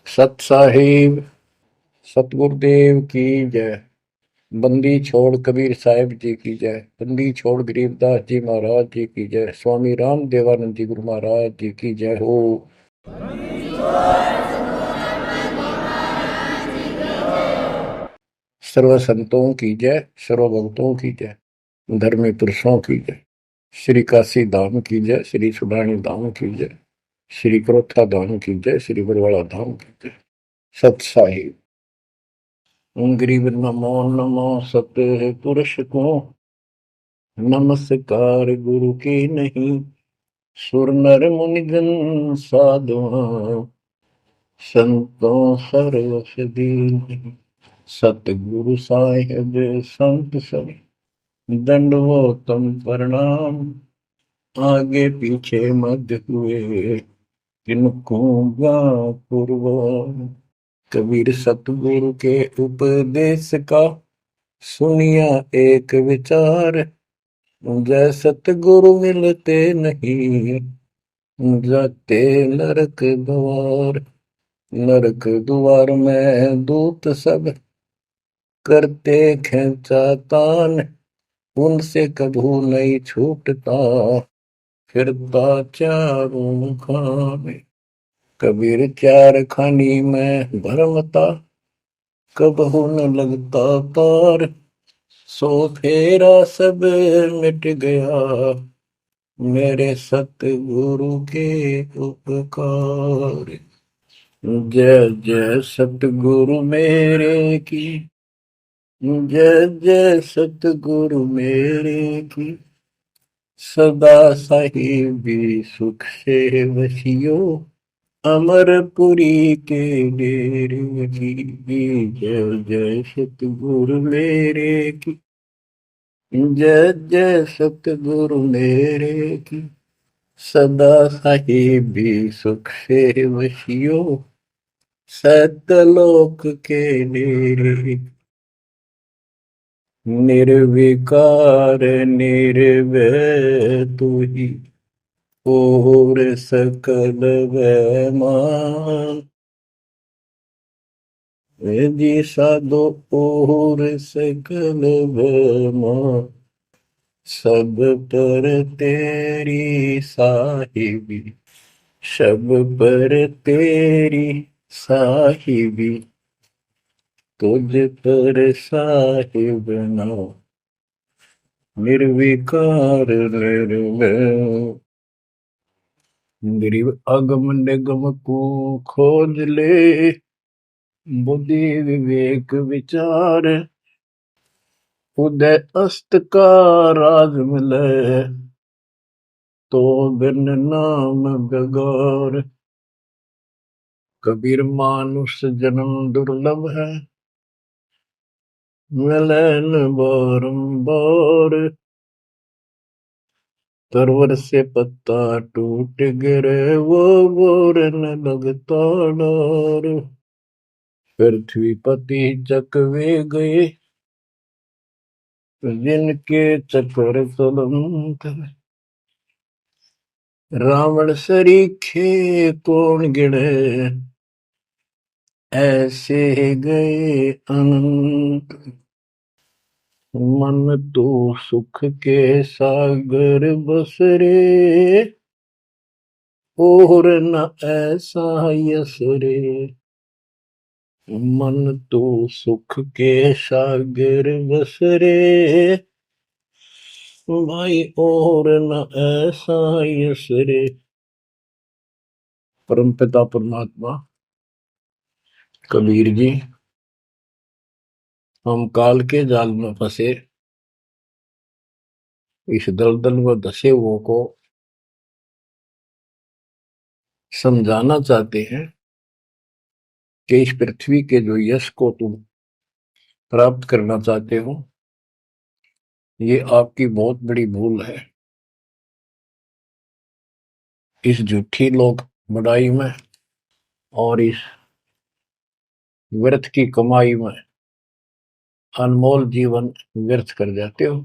सत साहिब सतगुरुदेव की जय। बंदी छोड़ कबीर साहिब जी की जय। बंदी छोड़ गरीबदास जी महाराज जी की जय। स्वामी राम देवानंद जी गुरु महाराज जी की जय हो। सर्व संतों की जय, सर्व भक्तों की जय, धर्मी पुरुषों की जय। श्री काशी धाम की जय, श्री सुडानी धाम की जय, श्री क्रोथा धाम की जय, श्री बरवाड़ा धाम की जय। सत साहिब गरीब नमो नमो सत पुरुष को नमस्कार गुरु की नहीं। सुर नर मुनि जन साधुआ संतों सरस दीन। सतगुरु साहिब संत सब दंडवतम प्रणाम। आगे पीछे मध्य हुए किनको पूर्व। कबीर सतगुरु के उपदेश का सुनिया एक विचार। जय सतगुरु मिलते नहीं जाते नरक द्वार। नरक द्वार में दूत सब करते खेचा तान। उनसे कभू नहीं छूटता फिरता चारों खाने। कबीर चार खानी में भरमता कबहू न लगता तार। सो फेरा सब मिट गया मेरे सतगुरु के उपकार। जय जय सतगुरु मेरे की जय जय सतगुरु मेरे की। सदा साहिबी सुख से वसियो अमरपुरी के डेरे की। जय जय सतगुरु मेरे की जय जय सतगुरु मेरे की। सदा साहिबी सुख से वसियो सतलोक के डेरे। निर्विकार निर्भय तू ही और सकल वैमान। जी साधो और सकल वैमान। सब पर तेरी साहिबी सब पर तेरी साहिबी। तुझ पर साहिब ना निर्विकार निर्भय। गरीब अगम निगम को खोज ले बुद्धि विवेक विचार। उदय अस्त का राज मिले तो बिन नाम बेगार। कबीर मानुष जन्म दुर्लभ है मिले न बारंबार। तरवर से पत्ता टूट गिरे वो बोर न लगता डार। पृथ्वी पति चकवे गए जिनके चक्कर चलंत। रावण सरीखे कौन गिने ऐसे गए अनंत। मन तो सुख के सागर बसरे और न ऐसा यस रे। मन तो सुख के सागर बसरे भाई और न ऐसा यस रे। परमपिता परमात्मा कबीर जी हम काल के जाल में फंसे इस दलदल में धसे हुओं को समझाना चाहते हैं कि इस पृथ्वी के जो यश को तुम प्राप्त करना चाहते हो ये आपकी बहुत बड़ी भूल है। इस झूठी लोक बड़ाई में और इस व्यर्थ की कमाई में अनमोल जीवन व्यर्थ कर जाते हो।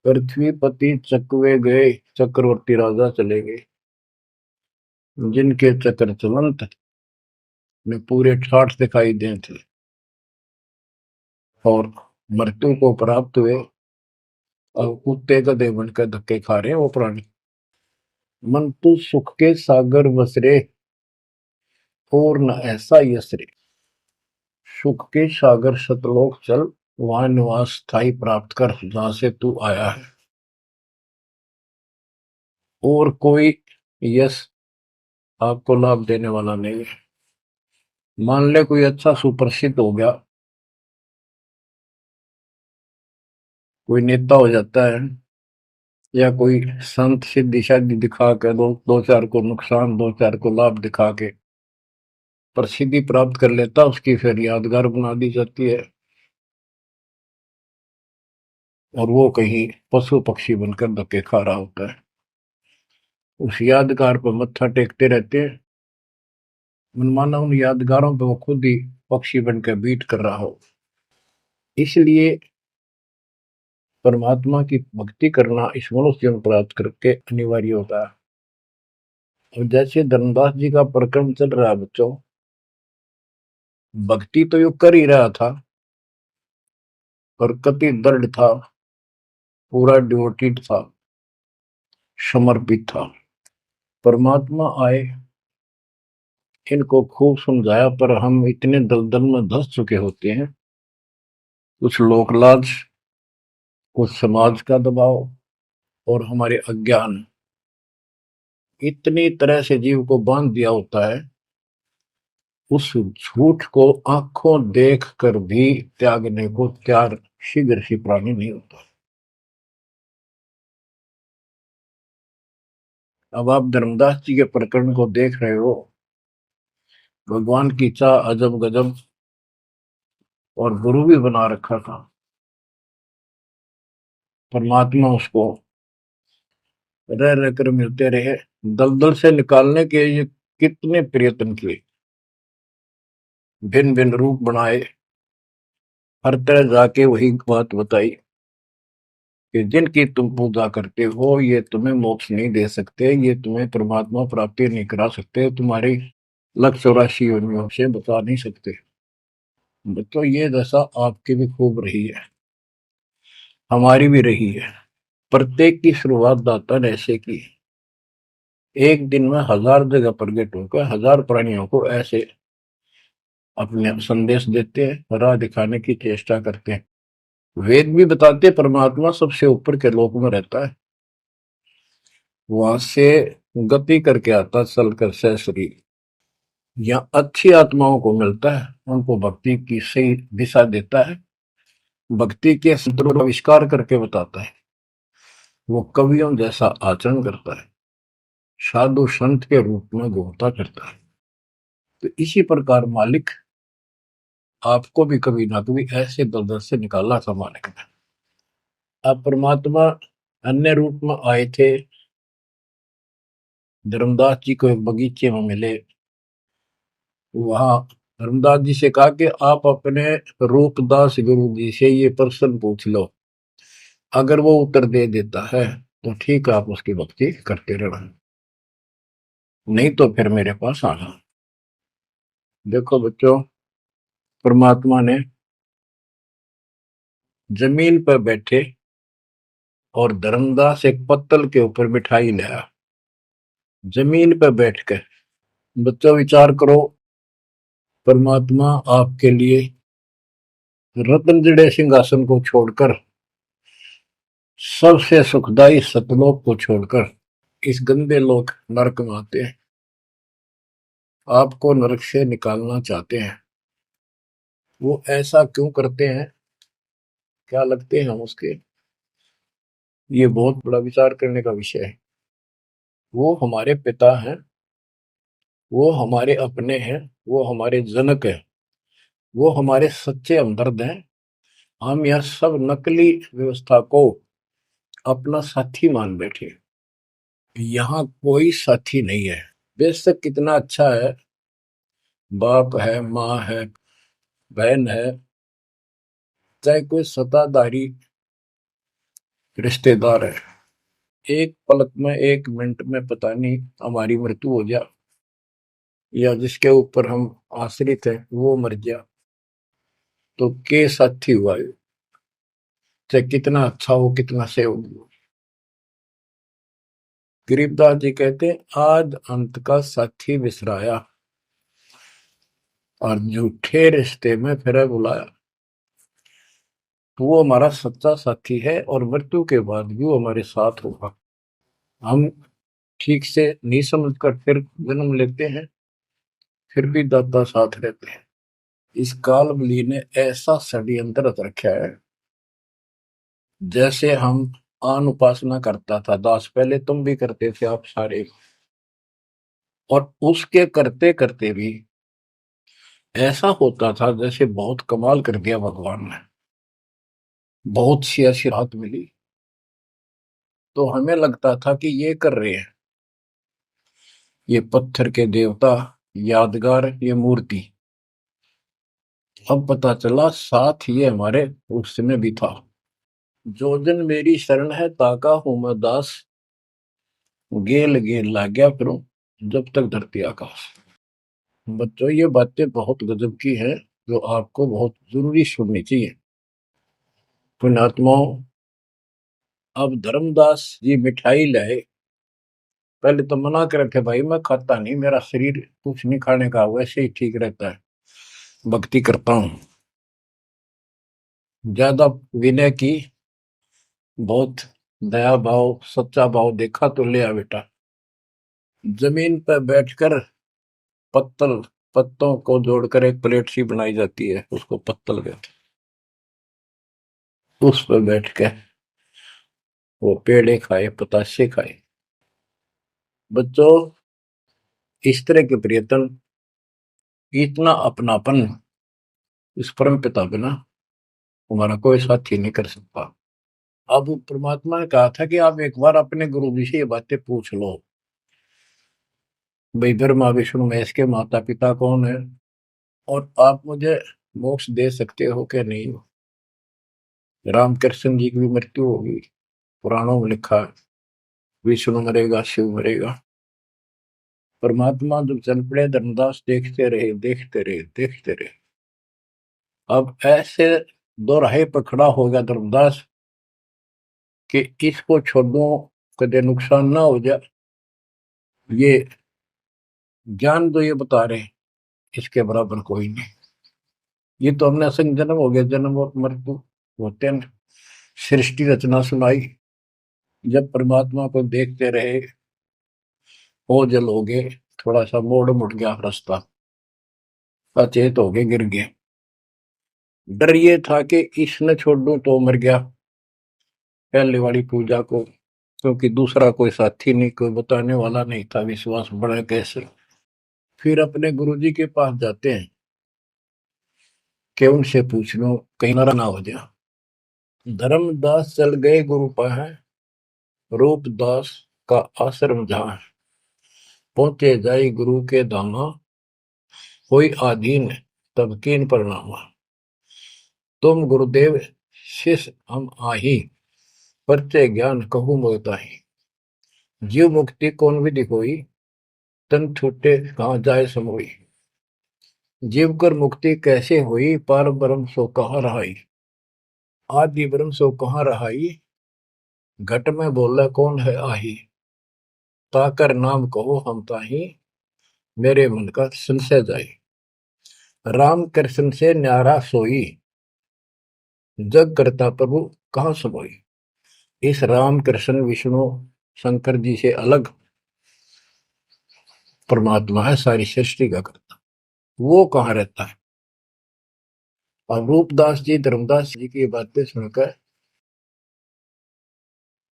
पृथ्वीपति चकवे गए, चक्रवर्ती राजा चले गए, जिनके चक्र चलंत में पूरे ठाठ दिखाई दे थे और मृत्यु को प्राप्त हुए, और कुत्ते गधे बनकर धक्के खा रहे हैं वो प्राणी। मन तू सुख के सागर बसरे, और न ऐसा यसरे। सुख के सागर सतलोक चल, वहां निवास स्थायी प्राप्त कर जहां से तू आया है। और कोई यश आपको लाभ देने वाला नहीं है। मान ले कोई अच्छा सुप्रसिद्ध हो गया, कोई नेता हो जाता है, या कोई संत सिद्धि शादी दिखा के दो चार को नुकसान, दो चार को लाभ दिखा के प्रसिद्धि प्राप्त कर लेता, उसकी फिर यादगार बना दी जाती है, और वो कहीं पशु पक्षी बनकर धक्के खा रहा होता है। उस यादगार पर मत्था टेकते रहते हैं, मनमाना उन यादगारों पर वो खुद ही पक्षी बनकर बीट कर रहा हो। इसलिए परमात्मा की भक्ति करना इस मनुष्य जन्म प्राप्त करके अनिवार्य होता है। और जैसे धर्मदास जी का प्रकरण चल रहा है बच्चों, भक्ति तो यो कर ही रहा था, और कति दृढ़ था, पूरा डिवोटेड था, समर्पित था। परमात्मा आए, इनको खूब समझाया, पर हम इतने दलदल में धंस चुके होते हैं, कुछ लोक लाज, कुछ समाज का दबाव, और हमारे अज्ञान इतनी तरह से जीव को बांध दिया होता है, उस झूठ को आंखों देख कर भी त्यागने को तैयार शीघ्र ही प्राणी नहीं होता। अब आप धर्मदास जी के प्रकरण को देख रहे हो, भगवान की चाह अजब गजब, और गुरु भी बना रखा था। परमात्मा उसको रह रह कर मिलते रहे, दलदल से निकालने के ये कितने प्रयत्न किए, भिन्न भिन्न रूप बनाए, हर तरह जाके वही बात बताई कि जिनकी तुम पूजा करते हो ये तुम्हें मोक्ष नहीं दे सकते, ये तुम्हें परमात्मा प्राप्ति नहीं करा सकते, तुम्हारी 184 योनियों से बचा नहीं सकते। तो ये दशा आपकी भी खूब रही है, हमारी भी रही है। प्रत्येक की शुरुआत दाता ने ऐसे की, एक दिन में 1000 जगह प्रकट होकर 1000 प्राणियों को ऐसे अपने संदेश देते हैं, राह दिखाने की चेष्टा करते हैं। वेद भी बताते परमात्मा सबसे ऊपर के लोक में रहता है, वहां से गति करके आता चल कर सहसरी, या अच्छी आत्माओं को मिलता है, उनको भक्ति की सही दिशा देता है, भक्ति के सूत्रों का आविष्कार करके बताता है, वो कवियों जैसा आचरण करता है, साधु संत के रूप में घूमता करता है। तो इसी प्रकार मालिक आपको भी कभी ना कभी ऐसे दलदल से निकाला था मालिक ने। अब परमात्मा अन्य रूप में आए थे, धर्मदास जी को एक बगीचे में मिले, वहां धर्मदास जी से कहा कि आप अपने रूपदास गुरु जी से ये प्रश्न पूछ लो, अगर वो उत्तर दे देता है तो ठीक है, आप उसकी भक्ति करते रहना, नहीं तो फिर मेरे पास आना। देखो बच्चों, परमात्मा ने जमीन पर बैठे और धर्मदास एक पत्तल के ऊपर बिठाई लाया, जमीन पर बैठकर। बच्चों विचार करो, परमात्मा आपके लिए रत्न जड़े सिंहासन को छोड़कर, सबसे सुखदायी सतलोक को छोड़कर इस गंदे लोक नरक में आते हैं, आपको नरक से निकालना चाहते हैं। वो ऐसा क्यों करते हैं, क्या लगते हैं हम उसके, ये बहुत बड़ा विचार करने का विषय है। वो हमारे पिता हैं, वो हमारे अपने हैं, वो हमारे जनक हैं, वो हमारे सच्चे हमदर्द हैं। हम यह सब नकली व्यवस्था को अपना साथी मान बैठे, यहाँ कोई साथी नहीं है। बेशक कितना अच्छा है, बाप है, माँ है, बहन है, चाहे कोई सत्ताधारी रिश्तेदार है, एक पलक में, एक मिनट में पता नहीं हमारी मृत्यु हो जा, या जिसके ऊपर हम आश्रित हैं वो मर गया, तो के साथी हुआ है, चाहे कितना अच्छा हो, कितना सेवक हो। गरीबदास जी कहते हैं, आज अंत का साथी विसराया और झूठे रिश्ते में फिर बुलाया। तो वो हमारा सच्चा साथी है और मृत्यु के बाद भी वो हमारे साथ होगा। हम ठीक से नहीं समझ कर फिर जन्म लेते हैं, फिर भी दादा साथ रहते हैं। इस कालबली ने ऐसा षड्यंत्र रच रखा है, जैसे हम आन उपासना करता था दास, पहले तुम भी करते थे आप सारे, और उसके करते करते भी ऐसा होता था जैसे बहुत कमाल कर दिया भगवान ने, बहुत सी ऐसी राहत मिली। तो हमें लगता था कि ये कर रहे हैं, ये पत्थर के देवता, यादगार, ये मूर्ति। अब पता चला साथ ये हमारे उसमें भी था। जो दिन मेरी शरण है ताका हूं मैं दास, गेल गेल ला गया फिरूं जब तक धरती आकाश। बच्चों ये बातें बहुत गजब की हैं, जो आपको बहुत जरूरी सुननी चाहिए। पुण्यात्माओं, अब धर्मदास जी मिठाई लाए, पहले तो मना कर रखे, भाई मैं खाता नहीं, मेरा शरीर कुछ नहीं खाने का, वैसे ही ठीक रहता है, भक्ति करता हूं। ज्यादा विनय की, बहुत दया भाव, सच्चा भाव देखा तो ले आ बेटा। जमीन पर बैठकर पत्तल, पत्तों को जोड़कर एक प्लेट सी बनाई जाती है, उसको पत्तल कहते हैं। उस पर बैठ के वो पेड़े खाए, पताशे खाए। बच्चों, इस तरह के प्रियतम, इतना अपनापन इस परम पिता बिना हमारा कोई साथी नहीं कर सकता। अब परमात्मा ने कहा था कि आप एक बार अपने गुरु जी से ये बातें पूछ लो, भाई ब्रह्मा विष्णु महेश के माता पिता कौन है, और आप मुझे मोक्ष दे सकते हो कि नहीं। रामकृष्ण जी की भी मृत्यु होगी, पुराणों में लिखा है, विष्णु मरेगा, शिव मरेगा। परमात्मा जब चल पड़े, धर्मदास देखते रहे, देखते रहे, देखते रहे। अब ऐसे दो राहे पर खड़ा हो गया धर्मदास कि इसको छोड़ो, कदे नुकसान ना हो जाए। ये ज्ञान जो ये बता रहे, इसके बराबर कोई नहीं। ये तो हमने असंग जन्म हो गया, जन्म और मृत्यु होते हैं। सृष्टि रचना सुनाई, जब परमात्मा को देखते रहे, ओझल हो गए, थोड़ा सा मोड़ मुड़ गया रास्ता, अचेत हो गए, गिर गए। डर ये था कि इसने छोड़ दूं तो मर गया पहले वाली पूजा को, क्योंकि दूसरा कोई साथी नहीं, कोई बताने वाला नहीं था, विश्वास बढ़े कैसे। फिर अपने गुरुजी के पास जाते हैं कि उनसे पूछ लो कहीं नारा ना हो जाए। धर्मदास चल गए गुरु पाए, रूपदास का आश्रम जहाँ, पहुंचे जाई गुरु के धामा, कोई आधीन तब कीन प्रणामा। तुम गुरुदेव शिष्य हम आही, परचे ज्ञान कहूँ मोताही। जीव मुक्ति कौन विधि कोई, तन छूटे कहाँ जाए समोई। जीव कर मुक्ति कैसे हुई, पार ब्रह्म सो कहाँ रहाई। आदि ब्रह्म सो कहाँ रहाई, घट में बोला कौन है आही। ताकर नाम कहो हम ताही, मेरे मन का संशय जाई। राम कृष्ण से न्यारा सोई, जग करता प्रभु कहाँ समोई। इस राम कृष्ण विष्णु शंकर जी से अलग परमात्मा है, सारी सृष्टि का करता, वो कहाँ रहता है। और रूपदास जी, धर्मदास जी की बातें सुनकर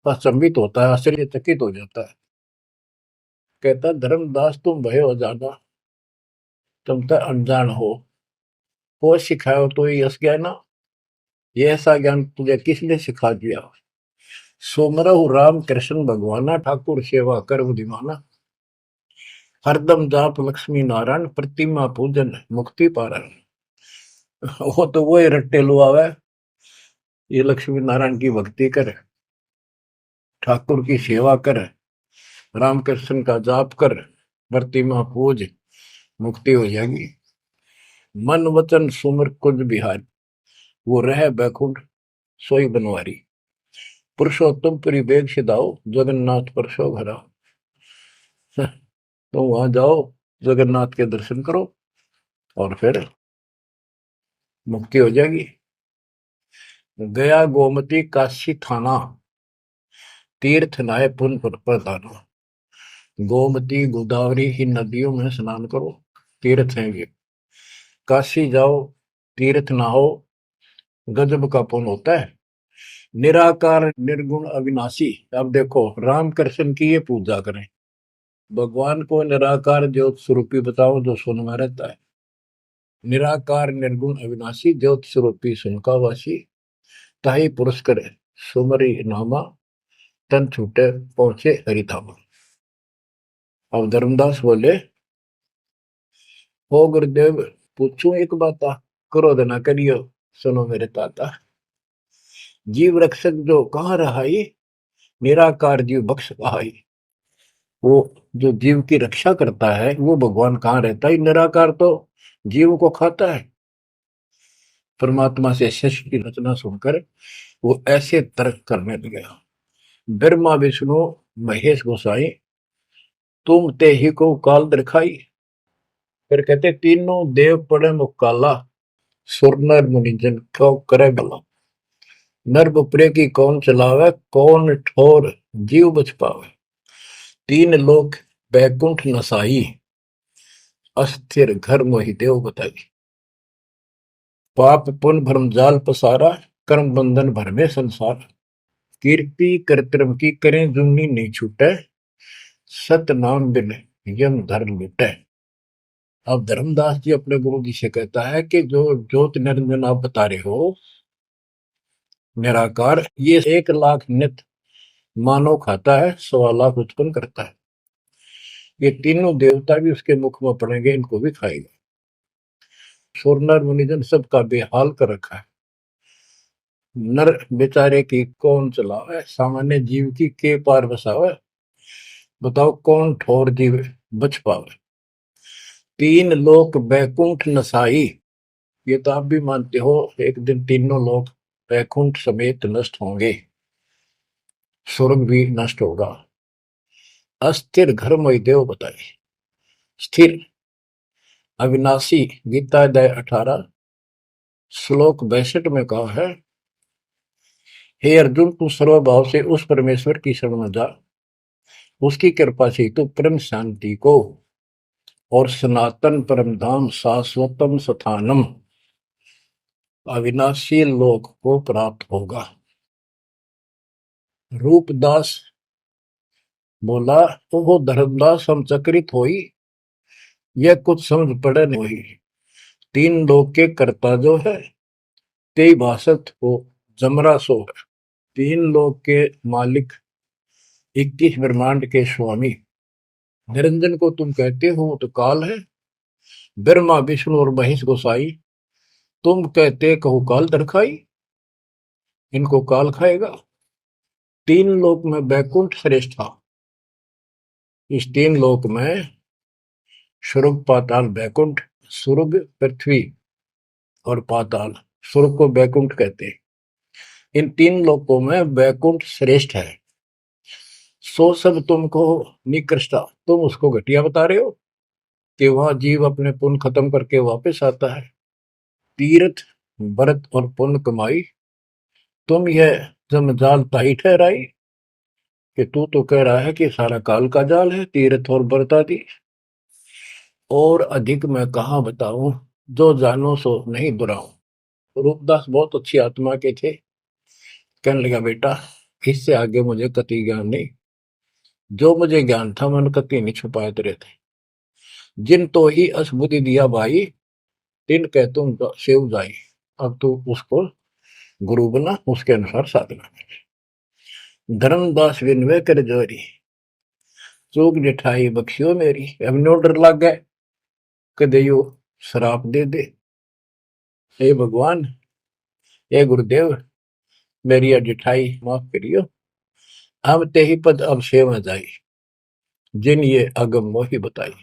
अचंभित होता है, आश्चर्यचकित हो जाता है। कहता धर्मदास तुम भय हो जाना, तुम तो अनजान हो सिखाओ तो ये यश ज्ञान, ये ऐसा ज्ञान तुझे किसने सिखा दिया। सोमरहु राम कृष्ण भगवाना, ठाकुर सेवा कर बुद्धिमाना। हरदम जाप लक्ष्मी नारायण, प्रतिमा पूजन मुक्ति पारण। वो तो वो ही रट्टे लुआवे, ये लक्ष्मी नारायण की भक्ति कर, ठाकुर की सेवा कर, रामकृष्ण का जाप कर, प्रतिमा पूज, मुक्ति हो जाएगी। मन वचन सुमर कुंज बिहारी, वो रह बैकुंठ सोई बनवारी। पुरुषोत्तम पुरी बेग सिधाओ, जगन्नाथ पर सो घरा। तो वहां जाओ, जगन्नाथ के दर्शन करो और फिर मुक्ति हो जाएगी। गया गोमती काशी थाना, तीर्थ नाय पुन प्रदाना। गोमती गोदावरी इन नदियों में स्नान करो, तीर्थ हैं ये। काशी जाओ, तीर्थ नहाओ, गजब का पुण्य होता है। निराकार निर्गुण अविनाशी, अब देखो राम कृष्ण की ये पूजा करें, भगवान को निराकार ज्योत स्वरूपी बताओ जो सुन में रहता है। निराकार निर्गुण अविनाशी ज्योत स्वरूपी सुनकावासी, ताही पुरुष करे सुमरी नामा, तन छूटे पहुंचे हरिधामा। अब धर्मदास बोले, हो गुरुदेव पूछूं एक बात, क्रोध न करियो सुनो मेरे ताता। जीव रक्षक जो कहाँ रहाई, निराकार जीव बख्श कहाई। वो जो जीव की रक्षा करता है वो भगवान कहाँ रहता है, निराकार तो जीव को खाता है। परमात्मा से शिष्य की रचना सुनकर वो ऐसे तर्क करने लगा। ब्रह्मा विष्णु महेश गोसाई, तुम ते ही को काल दिखाई। फिर कहते तीनों देव पड़े मुकाला, सुर नर मुनि जन को करे भला। नर बपरे की कौन चलावे, कौन ठोर जीव बच पावे। तीन लोक बैकुंठ नसाई, अस्थिर घर मोहि देव बताई। पाप पुण्य भ्रम जाल पसारा, कर्म बंधन भर में संसार। कीर्ति कर्तव्य की करें जुमनी नहीं छूटे, सत नाम बिन यम धर लुटे। अब धर्मदास जी अपने गुरु जी से कहता है कि जो ज्योत निरंजन आप बता रहे हो निराकार, ये 1 लाख नित मानव खाता है, 1.25 लाख उत्पन्न करता है। ये तीनों देवता भी उसके मुख में पड़ेंगे, इनको भी खाएगा। सुरनर मुनिजन सबका बेहाल कर रखा है। नर बेचारे की कौन चलावे, सामान्य जीव की के पार बसावे। बताओ कौन ठोर जीव बच पावे। तीन लोक बैकुंठ नसाई, ये तो आप भी मानते हो एक दिन तीनों लोग बैकुंठ समेत नष्ट होंगे, स्वर्ग भी नष्ट होगा। अस्थिर घर मोहि देव बताए। स्थिर अविनाशी, गीता अध्याय 18 श्लोक 62 में कहा है, हे अर्जुन तू सर्वभाव से उस परमेश्वर की शरण में जा, उसकी कृपा से तू परम शांति को और सनातन परम धाम शाश्वतम स्थानम अविनाशी लोक को प्राप्त होगा। रूपदास बोला, तो वो धर्मदास हम चकित होई, यह कुछ समझ पड़े नहीं। तीन लोक के कर्ता जो है, ते भाषत को जमरा सो है। तीन लोक के मालिक, 21 ब्रह्मांड के स्वामी निरंजन को तुम कहते हो तो काल है। ब्रह्मा विष्णु और महेश गोसाई, तुम कहते कहो काल दरखाई, इनको काल खाएगा। तीन लोक में बैकुंठ श्रेष्ठ था। इस तीन लोक में स्वर्ग पाताल बैकुंठ, स्वर्ग पृथ्वी और पाताल, स्वर्ग को बैकुंठ कहते हैं। इन तीन लोकों में बैकुंठ श्रेष्ठ है। सो सब तुमको निकृष्टा, तुम उसको घटिया बता रहे हो कि वह जीव अपने पुण्य खत्म करके वापस आता है। तीर्थ व्रत और पुण्य कमाई, तुम यह जमजाल ताही ठहराई कि तू तो कह रहा है कि सारा काल का जाल है, तीर्थ और व्रत आदि। और अधिक मैं कहाँ बताऊं, जो जानो सो नहीं दुराऊं। रूपदास बहुत अच्छी आत्मा के थे। कहने लगा बेटा इससे आगे मुझे कति ज्ञान नहीं, जो मुझे ज्ञान था मन कति नहीं छुपाए तेरे थे। जिन तो ही असबुद्धि दिया भाई, तिन कह तुम सेव जाई। अब तू उसको गुरु बना, उसके अनुसार साधना। धर्मदास विनवे कर जोरी, चूक जिठाई बख्शियो मेरी। अब नो डर लग गए कदे यो श्राप दे दे। हे भगवान, हे गुरुदेव, मेरी अडिठाई माफ करियो। हम ते ही पद अब सेव जाई, जिन ये अगम मोही बताई।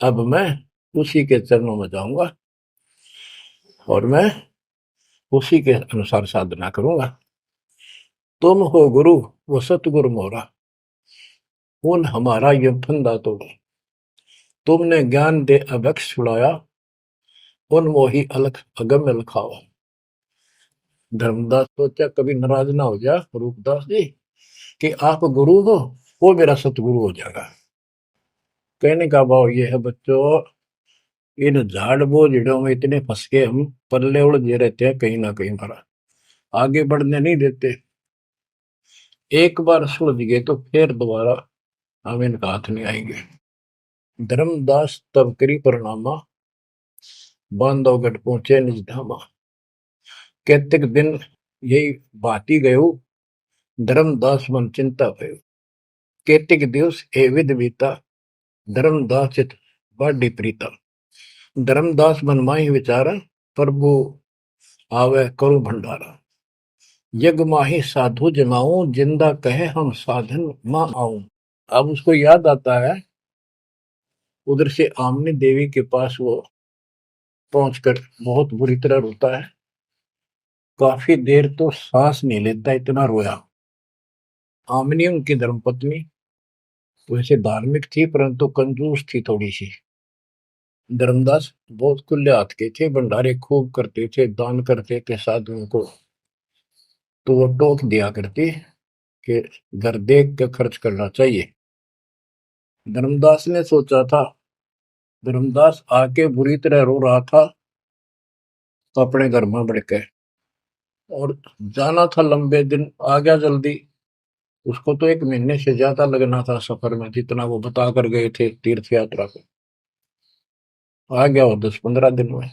अब मैं उसी के चरणों में जाऊंगा और मैं उसी के अनुसार साधना करूंगा। तुम हो गुरु वो सतगुरु मोरा, उन हमारा ये फंदा तोड़ा। तुमने ज्ञान दे अभक्ष छुड़ाया, उन मोही अलख अगम लखावा। धर्मदास सोचा कभी नाराज ना हो जा रूपदास जी कि आप गुरु हो, वो मेरा सतगुरु हो जाएगा। कहने का भाव ये है बच्चों, इन झाड़ बोझड़ों में इतने फंस के हम पल्ले उलझे रहते हैं, कहीं ना कहीं हमारा आगे बढ़ने नहीं देते। एक बार सुलझ गए तो फिर दोबारा हम इनका हाथ नहीं आएंगे। धर्मदास तब करी परिणामा, बांधवगढ़ पहुंचे निज धामा। कैतक दिन यही भाती गयो, धर्मदास मन चिंता भयो। कैतिक दिवस ए विध बीता, धर्मदास चित बाढ़ी प्रीता। धर्मदास मन माही विचारा, प्रभु आवे करो भंडारा। यज्ञ माही साधु जमाऊं, जिंदा कहे हम साधन मां आऊं। अब उसको याद आता है, उधर से आमनी देवी के पास वो पहुंचकर बहुत बुरी तरह रोता है। काफी देर तो सांस नहीं लेता, इतना रोया। आमनी उनकी धर्मपत्नी वैसे धार्मिक थी परंतु कंजूस थी थोड़ी सी। धर्मदास बहुत खुले हाथ के थे, भंडारे खूब करते थे, दान करते थे साधुओं को। तो वो टोक दिया करती कि घर देख के खर्च करना चाहिए। धर्मदास ने सोचा था, धर्मदास आके बुरी तरह रो रहा था तो अपने घर में बढ़ के, और जाना था लंबे दिन, आ गया जल्दी। उसको तो 1 महीने से ज्यादा लगना था सफर में, जितना वो बता कर गए थे तीर्थ यात्रा को। आ गया वो 10-15 दिन में।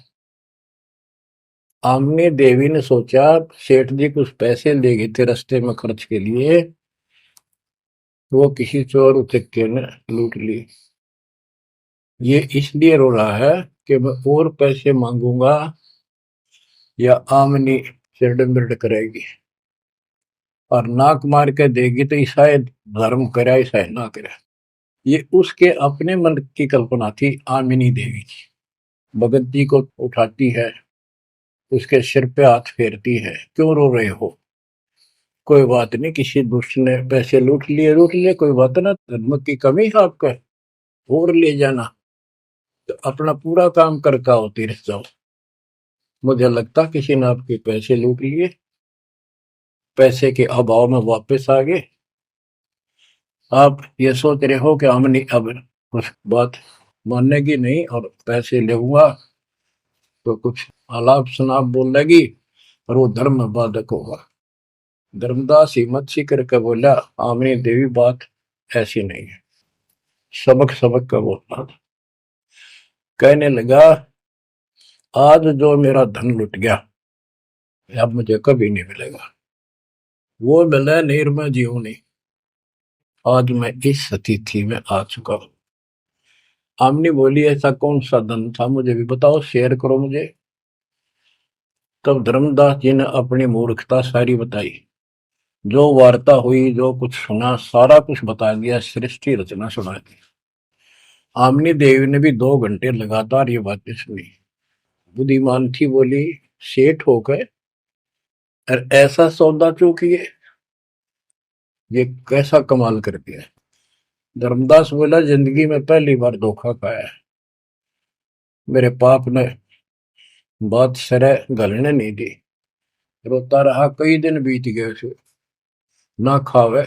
आमनी देवी ने सोचा सेठ जी कुछ पैसे ले गए थे रास्ते में खर्च के लिए, वो किसी चोर उचक्के ने लूट ली। ये इसलिए रो रहा है कि मैं और पैसे मांगूंगा या आमनी चिरड मिरड करेगी, और नाक मार के देगी तो ईसाई धर्म करे ईसाई ना करे। ये उसके अपने मन की कल्पना थी। आमिनी देवी की भगत जी को उठाती है, उसके सिर पे हाथ फेरती है, क्यों रो रहे हो? कोई बात नहीं, किसी दुष्ट ने पैसे लूट लिए, कोई बात ना, धर्म की कमी है आपका, और ले जाना। तो अपना पूरा काम करके आओ, तीर्थ जाओ। मुझे लगता किसी ने आपके पैसे लूट लिए, पैसे के अभाव में वापस आ गए। आप ये सोच रहे हो कि हमने अब कुछ बात मानेगी नहीं और पैसे लेऊंगा तो कुछ आलाप शनाप बोलेगी और वो धर्म में बाधक होगा। धर्मदास हिम्मत सी करके बोला, आमनी देवी बात ऐसी नहीं है। सबक सबक का बोलना। कहने लगा, आज जो मेरा धन लुट गया अब मुझे कभी नहीं मिलेगा। वो मिला निर्मय जीवनी, आज मैं इस स्थिति में आ चुका हूं। आमनी बोली, ऐसा कौन सा धन था, मुझे भी बताओ, शेयर करो मुझे। तब धर्मदास जी ने अपनी मूर्खता सारी बताई, जो वार्ता हुई, जो कुछ सुना, सारा कुछ बता दिया, सृष्टि रचना सुना दी। आमनी देवी ने भी 2 घंटे लगातार ये बातें सुनी। बुद्धिमान थी, बोली, सेठ होकर और ऐसा सौदा चूकिए, ये कैसा कमाल कर दिया। धर्मदास बोला, जिंदगी में पहली बार धोखा खाया है। मेरे पाप ने बात सरे गलने नहीं दी। रोता रहा, कई दिन बीत गए उसे, ना खावे,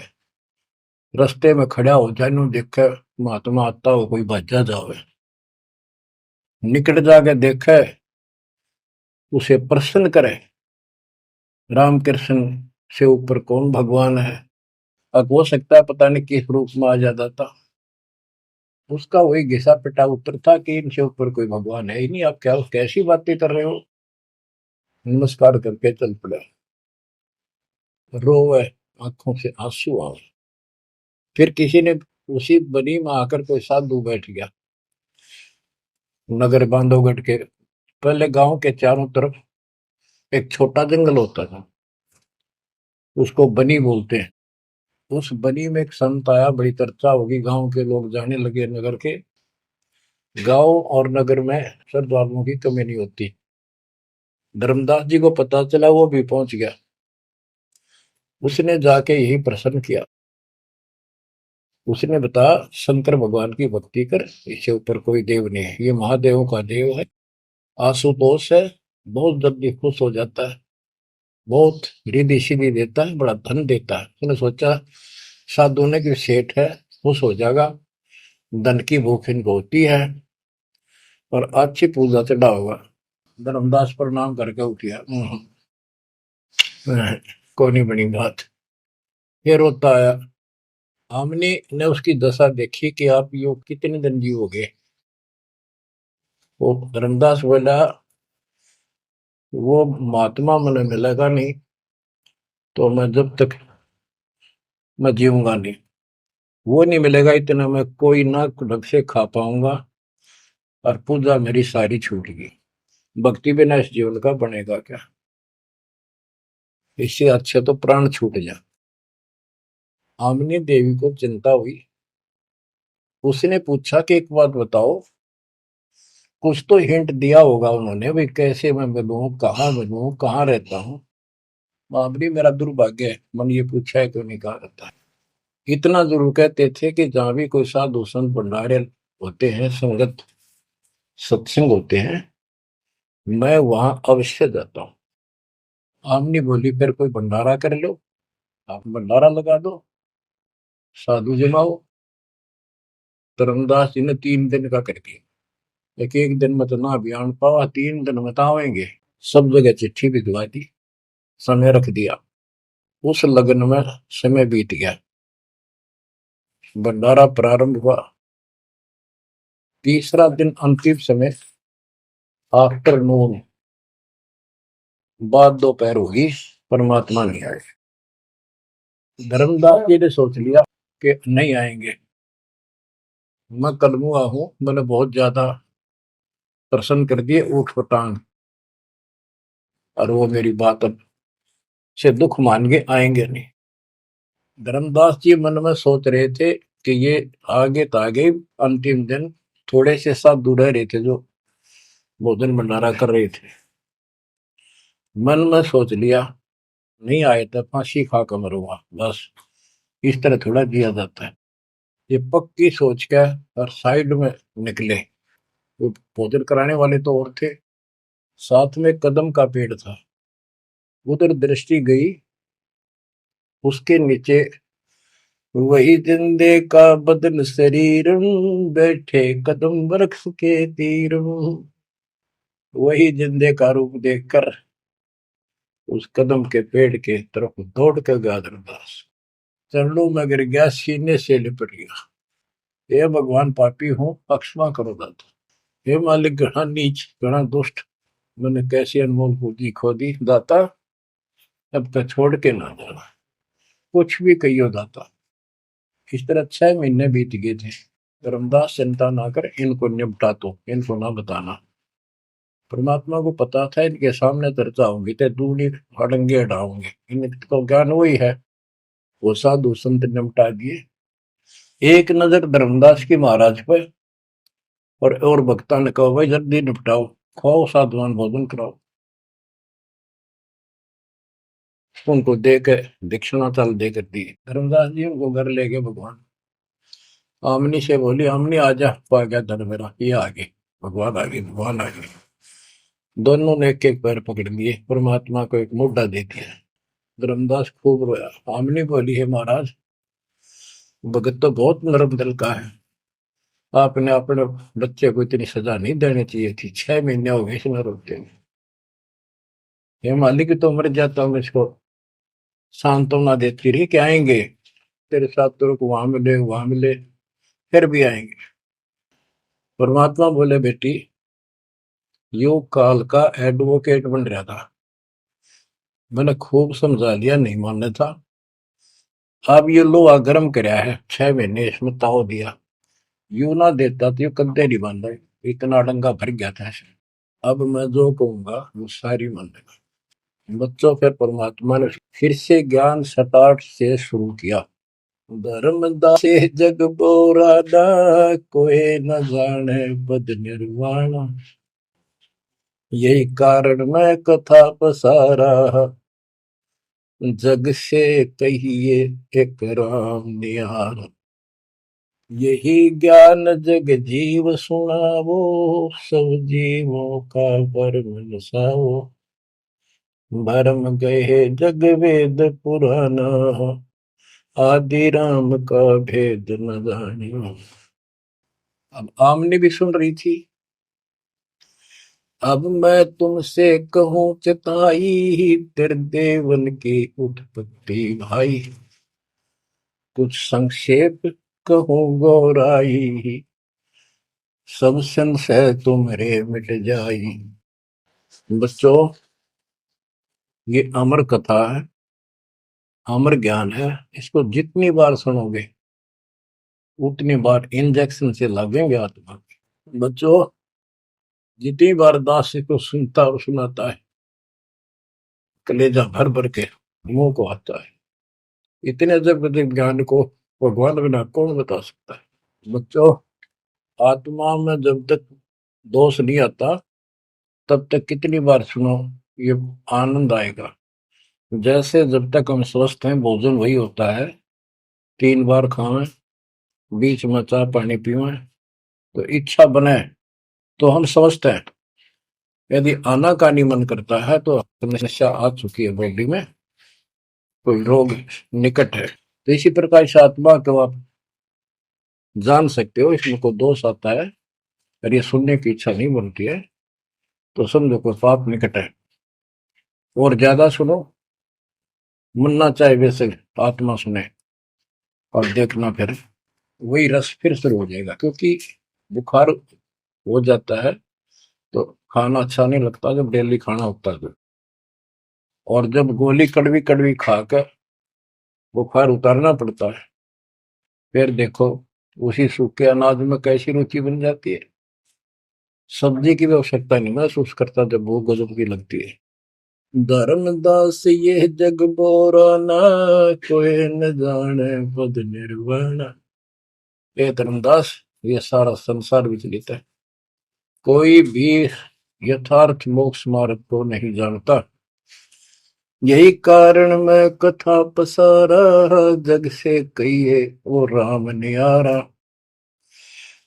रास्ते में खड़ा हो जाए, नु देखे महात्मा आता हो, कोई भज्जा जावे, निकट जाके देखे, उसे प्रसन्न करे, राम कृष्ण से ऊपर कौन भगवान है। अब हो सकता है पता नहीं किस रूप में आ जाता था। उसका वही घिसा पिटा उत्तर था कि इनसे ऊपर कोई भगवान है ही नहीं, आप क्या कैसी बातें कर रहे हो। नमस्कार करके चल पड़े, रोवे, आंखों से आंसू आवे। फिर किसी ने उसी बनी में आकर कोई साधु बैठ गया। नगर बांधवगढ़ के पहले गांव के चारों तरफ एक छोटा जंगल होता था। उसको बनी बोलते हैं। उस बनी में एक संत आया, बड़ी चर्चा होगी, गांव के लोग जाने लगे, नगर के। गांव और नगर में श्रद्धालुओं की कमी नहीं होती। धर्मदास जी को पता चला, वो भी पहुंच गया। उसने जाके यही प्रश्न किया। उसने बताया, शंकर भगवान की भक्ति कर, इससे ऊपर कोई देव नहीं है, ये महादेवों का देव है। आशुतोष है, बहुत जल्दी खुश हो जाता है, बहुत रिद्धि सिद्धि देता है, बड़ा धन देता है। उसने सोचा साधु ने कि सेठ है, खुश हो जाएगा, धन की भूख इनको होती है, और अच्छी पूजा चढ़ा होगा। धर्मदास प्रणाम करके उठ गया। कोई नहीं बनी बात। फिर होता आया। हमने ने उसकी दशा देखी कि आप यो कितने दिन जीवोगे। वो धर्मदास बोला, वो महात्मा मैंने मिलेगा नहीं तो मैं जब तक मैं जीऊंगा नहीं। वो नहीं मिलेगा इतना मैं कोई ना ढंग से खा पाऊंगा, और पूजा मेरी सारी छूट गई। भक्ति बिना इस जीवन का बनेगा क्या? इससे अच्छा तो प्राण छूट जा। आमनी देवी को चिंता हुई। उसने पूछा कि एक बात बताओ, कुछ तो हिंट दिया होगा उन्होंने, भाई कैसे मैं मिलूं, कहाँ रहता हूँ। बाबरी मेरा दुर्भाग्य है, मन ये पूछा है क्यों नहीं कहा रहता है। इतना जरूर कहते थे कि जहां भी कोई साधु संत भंडारे होते हैं, संगत सत्संग होते हैं, मैं वहां अवश्य जाता हूँ। आमनी बोली, फिर कोई भंडारा कर लो, आप भंडारा लगा दो, साधु जमाओ। धर्मदास जी ने 3 दिन का कर दिया। एक एक दिन में तो ना बयान पावा, 3 दिन में तो आवेंगे। सब जगह चिट्ठी भिजवा दी, समय रख दिया। उस लगन में समय बीत गया, भंडारा प्रारंभ हुआ। तीसरा दिन अंतिम समय, आफ्टरनून, बाद दोपहर होगी, परमात्मा नहीं आए। धर्मदास जी ने सोच लिया कि नहीं आएंगे, मैं कलमुआ हूं, मैंने बहुत ज्यादा प्रसन्न कर दिए ऊट पटांग, और वो मेरी बात अब से दुख मान के आएंगे नहीं। धर्मदास जी मन में सोच रहे थे कि ये आगे तो आगे, अंतिम दिन थोड़े से साधु रह रहे थे जो भोजन भंडारा कर रहे थे। मन में सोच लिया, नहीं आए तो फांसी खा कर मरूंगा, बस इस तरह थोड़ा जिया जाता है। ये पक्की सोच के और साइड में निकले। वो भोजन कराने वाले तो और थे, साथ में कदम का पेड़ था। उधर दृष्टि गई, उसके नीचे वही जिंदे का बदन शरीर, बैठे कदम वृक्ष के तीर। वही जिंदे का रूप देखकर उस कदम के पेड़ के तरफ दौड़ कर गया धर्मदास। चरणों में गिर गया, सीने से लिपट गया। हे भगवान, पापी हूं, क्षमा करो दाता। हे मालिक, घना नीच, घना दुष्ट, मैंने कैसी अनमोल पूंजी खो दी दाता, अब तक छोड़ के ना जाना, कुछ भी कहियो दाता। इस तरह 6 महीने बीत गए थे। रामदास, चिंता ना कर, इनको निपटा, तो इनको ना बताना। परमात्मा को पता था इनके सामने चर्चा होंगी तो दूनी हड़ंगे हटाओगे, इनको ज्ञान वही है। वो साधु संत निपटा दिए। एक नजर धर्मदास की महाराज पर, और भक्ता ने कहा, भाई जल्दी निपटाओ, खाओ साधुवान भोजन कराओ। उनको दे के दक्षिणा चाल देकर दी। धर्मदास जी उनको घर ले गए भगवान। आमनी से बोली, आमनी आजा, पा गया धन मेरा, ये आगे भगवान आगे, भगवान आगे। दोनों ने एक एक पैर पकड़ लिए, परमात्मा को एक मुद्दा दे दिया। धर्मदास खूब रोया। आमनी बोली, है महाराज, भगत तो बहुत नरम दिल का है, आपने अपने बच्चे को इतनी सजा नहीं देनी चाहिए थी, 6 महीने हो गए इसमें रोते हुए। हे मालिक, तो मर जाता हूँ, इसको सांत्वना देती रही कि आएंगे तेरे साथ, तेरे को वहां मिले, वहां मिले, फिर भी आएंगे। परमात्मा बोले, बेटी, योग काल का एडवोकेट बन रहा था, मैंने खूब समझा लिया, नहीं मानना था। अब ये लोहा गर्म कराया है, 6 महीने इसमें ताव दिया, यू ना देता तो यू कद्दे नहीं बांधा, इतना डंगा भर गया था ऐसे। अब मैं जो कहूंगा वो सारी मान लेगा। बच्चों, फिर परमात्मा ने फिर से ज्ञान स्टार्ट से शुरू किया। धर्मदास से जग बोरादा, कोई न जाने पद निर्वाण। यही कारण मैं कथा पसारा, जग से कहिए एक राम निहार। यही ज्ञान जग जीव सुनावो, सब जीवों का भरम नसाओ। भरम गए जग वेद पुराना, आदि राम का भेद न जानियो। अब आमने भी सुन रही थी। अब मैं तुमसे कहूं चिताई, तेरे देवन की उत्पत्ति भाई। कुछ संक्षेप कहूं गौराई, सब संशय तुम्हारे मिट जाई। बच्चों, ये अमर कथा है, अमर ज्ञान है। इसको जितनी बार सुनोगे उतनी बार इंजेक्शन से लगेंगे आत्मा। बच्चों, जितनी बार दास इसको सुनता और सुनाता है, कलेजा भर भर के मुंह को आता है। इतने जब ज्ञान को भगवान बिना कौन बता सकता है। बच्चों, आत्मा में जब तक दोष नहीं आता तब तक कितनी बार सुनो, ये आनंद आएगा। जैसे जब तक हम स्वस्थ हैं भोजन वही होता है, 3 बार खावें, बीच में चाय पानी पीवें, तो इच्छा बने तो हम स्वस्थ हैं। यदि आनाकानी मन करता है तो नशा आ चुकी है बॉडी में, कोई रोग निकट है। तो इसी प्रकार से आत्मा को आप जान सकते हो, इसमें कोई दोष आता है और ये सुनने की इच्छा नहीं बनती है तो समझो कोई पाप निकट है। और ज्यादा सुनो, मन ना चाहे वैसे आत्मा सुने और देखना, फिर वही रस फिर शुरू हो जाएगा। क्योंकि बुखार हो जाता है तो खाना अच्छा नहीं लगता जब डेली खाना होता है तो। और जब गोली कड़वी कड़वी खाकर बुखार उतारना पड़ता है, फिर देखो उसी सूखे अनाज में कैसी रुचि बन जाती है। सब्जी की भी आवश्यकता नहीं महसूस करता जब वो गजब की लगती है। धर्मदास ये जग बोराना, कोई न जाने पद निर्वाण। ये धर्मदास, ये सारा संसार विचलित है, कोई भी यथार्थ मोक्ष मार्ग को नहीं जानता। यही कारण मैं कथा पसारा, जग से कहिए वो राम नियारा।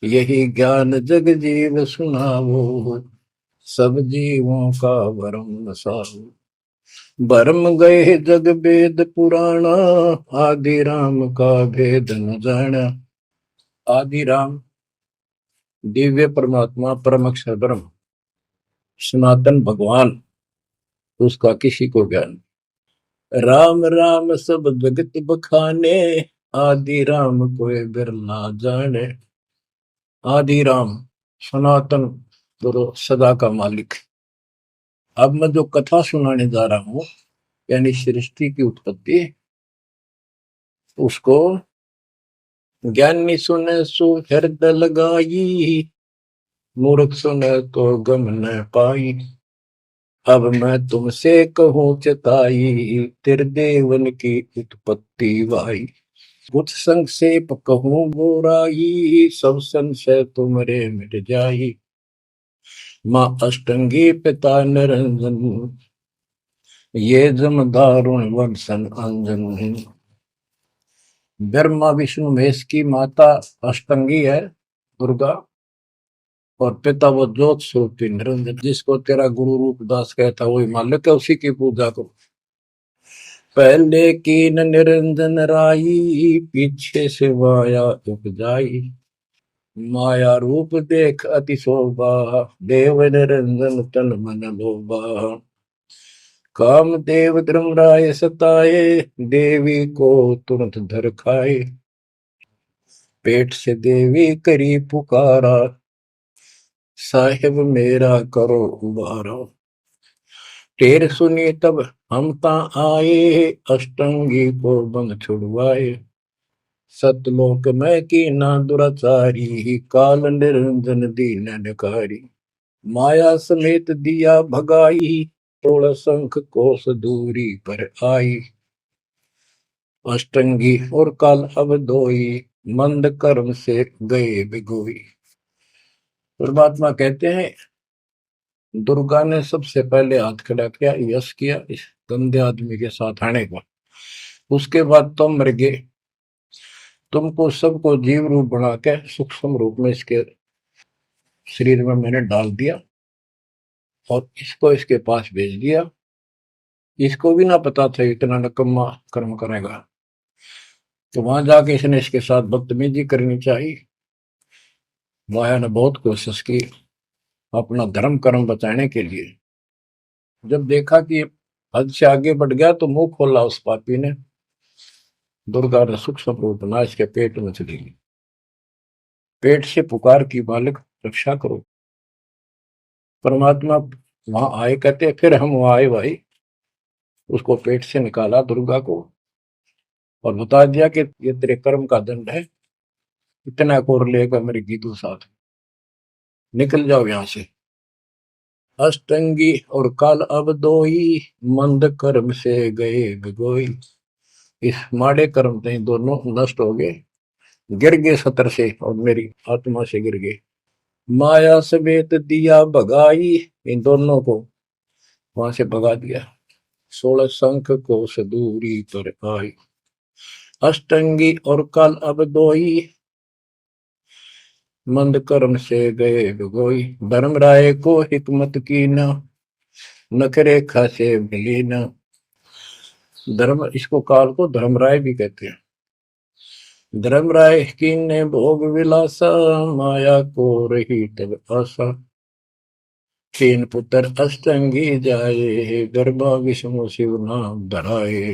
यही ज्ञान जग जीव सुनावो, सब जीवों का भरम नसाओ। भरम गए जग वेद पुराना, आदि राम का भेद न जाना। आदि राम दिव्य परमात्मा परम अक्षर ब्रह्म सनातन भगवान, उसका किसी को ज्ञान। राम राम सब जगत बखाने, आदि राम कोई बिरला जाने। आदि राम सनातन गुरु सदा का मालिक। अब मैं जो कथा सुनाने जा रहा हूं, यानी सृष्टि की उत्पत्ति, उसको ज्ञानी सुने सो हृदय लगाई, मूर्ख सुने तो गम न पाई। अब मैं तुमसे कहूं चिताई, तेरे देवन की उत्पत्ति वाई। कुछ संक्षेप कहूं गोराई, सब संशय तुमरे मिट जाई। माँ अष्टंगी पिता निरंजन, ये जम दारुण वंशन अंजन। ब्रह्मा विष्णु महेश की माता अष्टंगी है दुर्गा, और पिता वो ज्योत स्वरूपी निरंजन। जिसको तेरा गुरु रूप दास कहता वही मालिक है, उसी की पूजा करो। पहले कीन निरंजन राई, पीछे से माया उपजाई। माया रूप देख अति शोभा, देव निरंजन तन मन लोभा। काम देव धर्मराय सताए, देवी को तुरंत धर खाए। पेट से देवी करी पुकारा, साहिब मेरा करो उबारा। टेर सुनी तब हम ता आए, अष्टंगी को बंद छुड़वाए। सतलोक में की ना दुराचारी, काल निरंजन दीन नकारी। माया समेत दिया भगाई, 16 शंख कोस दूरी पर आई, अष्टंगी और काल अब दोई, मंद कर्म से गए बिगोई। परमात्मा कहते हैं दुर्गा ने सबसे पहले हाथ खड़ा किया, यश किया इस गंदे आदमी के साथ आने का। उसके बाद तुम मर गए, तुमको सबको जीव रूप बना के सूक्ष्म रूप में इसके शरीर में मैंने डाल दिया और इसको इसके पास भेज दिया। इसको भी ना पता था इतना नकम्मा कर्म करेगा, तो वहां जाके इसने इसके साथ बदतमीजी करनी चाहिए। माया ने बहुत कोशिश की अपना धर्म कर्म बचाने के लिए। जब देखा कि हद से आगे बढ़ गया तो मुंह खोला उस पापी ने। दुर्गा ने सूक्ष्म रूप बना इसके पेट में चली गई। पेट से पुकार की, बालक रक्षा करो। परमात्मा वहां आए, कहते फिर हम वहां आए भाई, उसको पेट से निकाला दुर्गा को और बता दिया कि ये तेरे कर्म का दंड है, इतना कोर लेगा मेरे गीतों साथ, निकल जाओ यहां से। अष्टंगी और काल अब दोई, मंद कर्म से गए बिगोई। इस माड़े कर्म से दोनों नष्ट हो गए, गिर गए सतर से और मेरी आत्मा से गिर गए। माया समेत दिया भगाई, इन दोनों को वहां से भगा दिया। 16 शंख को सदूरी पर आई, अष्टंगी और काल अब दोई, मंद कर्म से गए बिगोई। धर्मराय को हिकमत की न, नखरे खासे मिली न। धर्म, इसको काल को धर्मराय भी कहते हैं। धर्मराय की ने भोग विलासा, माया को रही तब आशा। तीन पुत्र अष्टंगी जाए, गर्भा विष्णु शिव नाम धराए।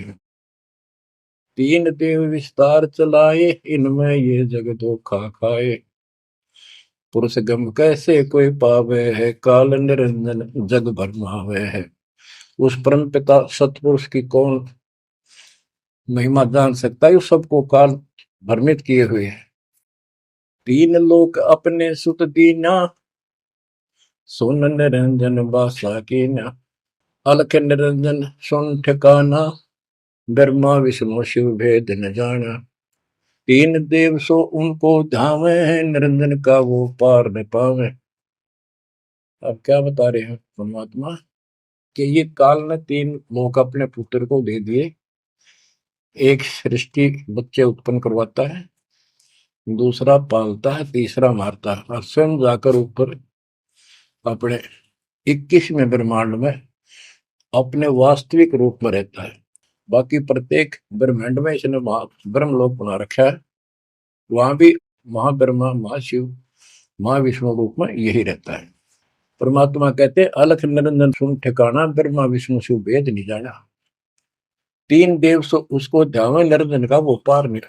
तीन देव विस्तार चलाए, इनमें ये जग धोखा खाए। पुरुष गम कैसे कोई पावे है, काल निरंजन जग भरमावे है। उस परम पिता सतपुरुष की कौन महिमा जान सकता है, सबको काल भ्रमित किए हुए है। तीन लोक अपने सुत दीना, सुन निरंजन बासा कीना। अलख निरंजन सुन ठिकाना, ब्रह्मा विष्णु शिव भेद न जाना। तीन देव सो उनको धावे, निरंजन का वो पार न पावे। अब क्या बता रहे हैं परमात्मा कि ये काल ने तीन लोग अपने पुत्र को दे दिए। एक सृष्टि बच्चे उत्पन्न करवाता है, दूसरा पालता है, तीसरा मारता है और स्वयं जाकर ऊपर अपने 21वें ब्रह्मांड में अपने वास्तविक रूप में रहता है। बाकी प्रत्येक ब्रह्मांड में इसने ब्रह्मलोक बना रखा है, वहां भी महाब्रह्मा महाशिव महाविष्णु रूप में यही रहता है। परमात्मा कहते अलख निरंजन सुन ठिकाना, ब्रह्मा विष्णु शिव भेद नहीं जाना। तीन देव सो उसको ध्यान निरंजन का वो पार नहीं।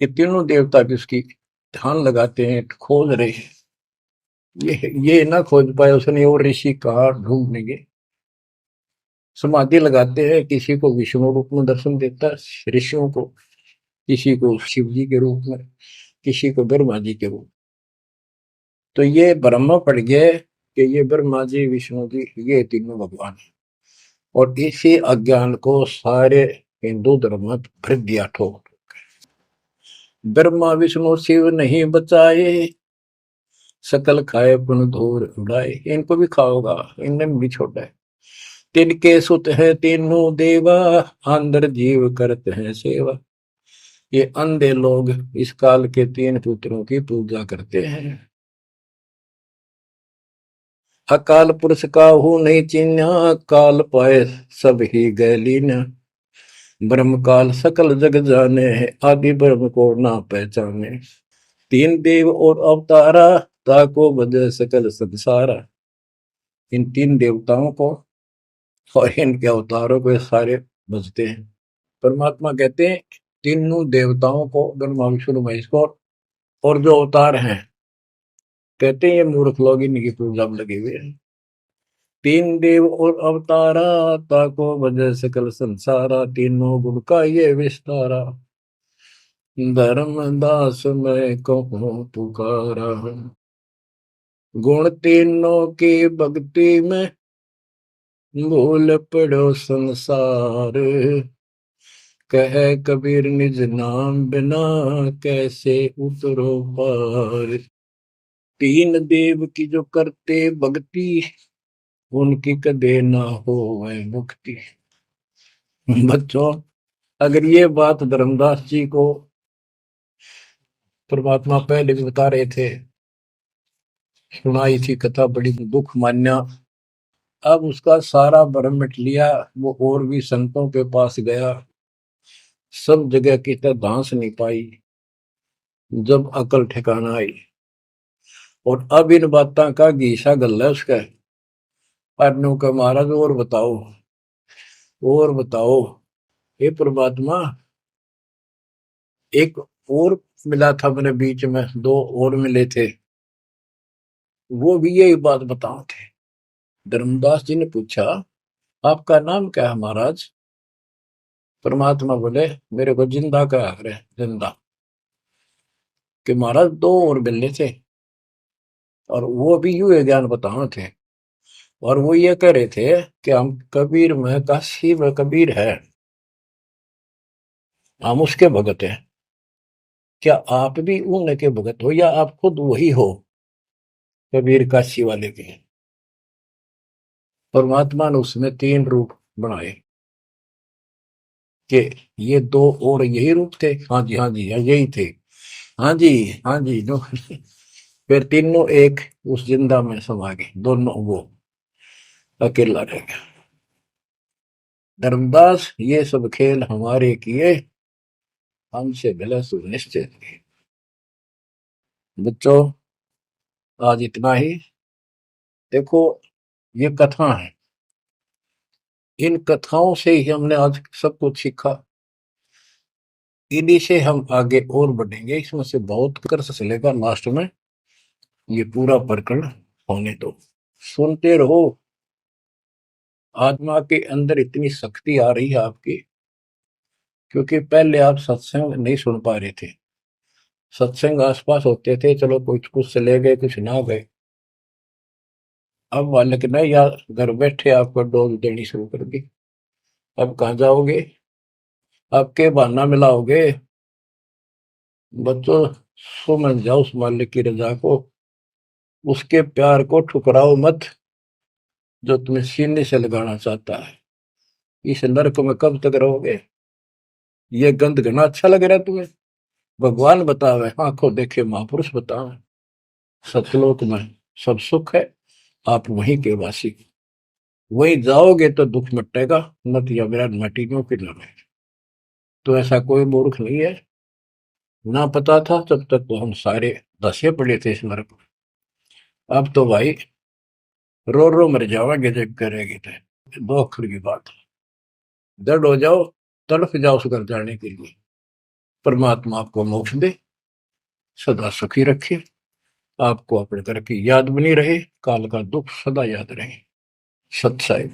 ये तीनों देवता भी उसकी ध्यान लगाते हैं, खोज रहे हैं। ये ना खोज पाए उसने और ऋषि कहा ढूंढनेंगे। समाधि लगाते हैं, किसी को विष्णु रूप में दर्शन देता है ऋषियों को, किसी को शिव जी के रूप में, किसी को ब्रह्मा जी के रूप। तो ये ब्रह्म पड़ गए कि ये ब्रह्मा जी विष्णु जी ये तीनों भगवान है। और इसी अज्ञान को सारे हिंदू धर्म में भर दिया ठोक। ब्रह्मा विष्णु शिव नहीं बचाए, सकल खाए पुन धूर उड़ाए। इनको भी खाओगा, इनने भी छोड़ा है। तिनके सुत है तीनों देवा, अंदर जीव करते हैं सेवा। ये अंधे लोग इस काल के तीन पुत्रों की पूजा करते हैं। अकाल पुरुष का हूं नहीं चिन्ह, काल पाए सब ही गए लीन। ब्रह्म काल सकल जग जाने, आदि ब्रह्म को ना पहचाने। तीन देव और अवतारा, ताको बजे सकल संसारा। इन तीन देवताओं को और इनके अवतारों को सारे बजते हैं। परमात्मा कहते हैं तीनों देवताओं को, ब्रह्मा विष्णु महेश को, और जो अवतार हैं, कहते हैं ये मूर्ख लोग इनकी पूजा में लगे हुए हैं। तीन देव और अवतारा, ताको वजह सकल संसारा। तीनों गुण का ये विस्तारा, धर्म दास मैं कहूँ पुकारा। गुण तीनों की भक्ति में, भूल पड़ो संसार, कह कबीर निज नाम बिना, कैसे उतरो पार। तीन देव की जो करते भक्ति, उनकी कदे ना हो वह मुक्ति। बच्चों, अगर ये बात धर्मदास जी को परमात्मा पहले भी बता रहे थे, सुनाई थी कथा, बड़ी दुख मान्या। अब उसका सारा भरम मिट लिया। वो और भी संतों के पास गया, सब जगह की तरह धांस नहीं पाई। जब अकल ठिकाना आई, और अब इन बातों का गीसा गल है उसका। अर्नु का महाराज और बताओ, और बताओ। हे परमात्मा, एक और मिला था मेरे बीच में, दो और मिले थे, वो भी यही बात बताओ थे। धर्मदास जी ने पूछा, आपका नाम क्या है महाराज? परमात्मा बोले, मेरे को जिंदा का है, जिंदा। कि महाराज दो और मिलने थे, और वो भी यूं ज्ञान बताओ थे। और वो ये कह रहे थे कि हम कबीर में काशी में कबीर है, हम उसके भगत हैं। क्या आप भी उनके भगत हो, या आप खुद वही हो कबीर काशी वाले के? परमात्मा ने उसमें तीन रूप बनाए कि ये दो और यही रूप थे। हाँ जी, हाँ जी, हाँ यही थे। हाँ जी, हाँ जी, नो। फिर तीनों एक उस जिंदा में समा गए, दोनों वो अकेला रह गया। धर्मदास, ये सब खेल हमारे किए, हमसे भले सुनिश्चित किए। बच्चों, आज इतना ही। देखो, ये कथा है, इन कथाओं से ही हमने आज सब कुछ सीखा। इन्हीं से हम आगे और बढ़ेंगे, इसमें से बहुत कर चलेगा। लास्ट में ये पूरा प्रकरण होने दो, सुनते रहो। आत्मा के अंदर इतनी शक्ति आ रही है आपकी, क्योंकि पहले आप सत्संग नहीं सुन पा रहे थे। सत्संग आसपास होते थे, चलो कुछ कुछ चले गए, कुछ ना गए। अब बालक ने या घर बैठे आपको डोज देनी शुरू कर दी। अब कहाँ जाओगे? अब के बहाना मिलाओगे? बच्चों, समझ जाओ उस मालिक की रजा को, उसके प्यार को ठुकराओ मत, जो तुम्हें सीने से लगाना चाहता है। इस नरक में कब तक रहोगे? ये गंध घना अच्छा लग रहा है तुम्हें? भगवान बतावे, आंखों देखे महापुरुष बतावे, सतलोक में सब सुख है, आप वहीं के वासी। वहीं जाओगे तो दुख मिटेगा, मत या विराट मटीनों की लड़ाई। तो ऐसा कोई मूर्ख नहीं है। ना पता था तब तक तो हम सारे दसे पड़े थे इस नरक में। अब तो भाई रो रो मर जाओगे जब करेगी तो। दो अक्षर की बात है, दृढ़ हो जाओ, तड़फ जाओ उस घर जाने के लिए। परमात्मा आपको मोक्ष दे, सदा सुखी रखे, आपको अपने घर की याद बनी रहे, काल का दुख सदा याद रहे। सत्साई।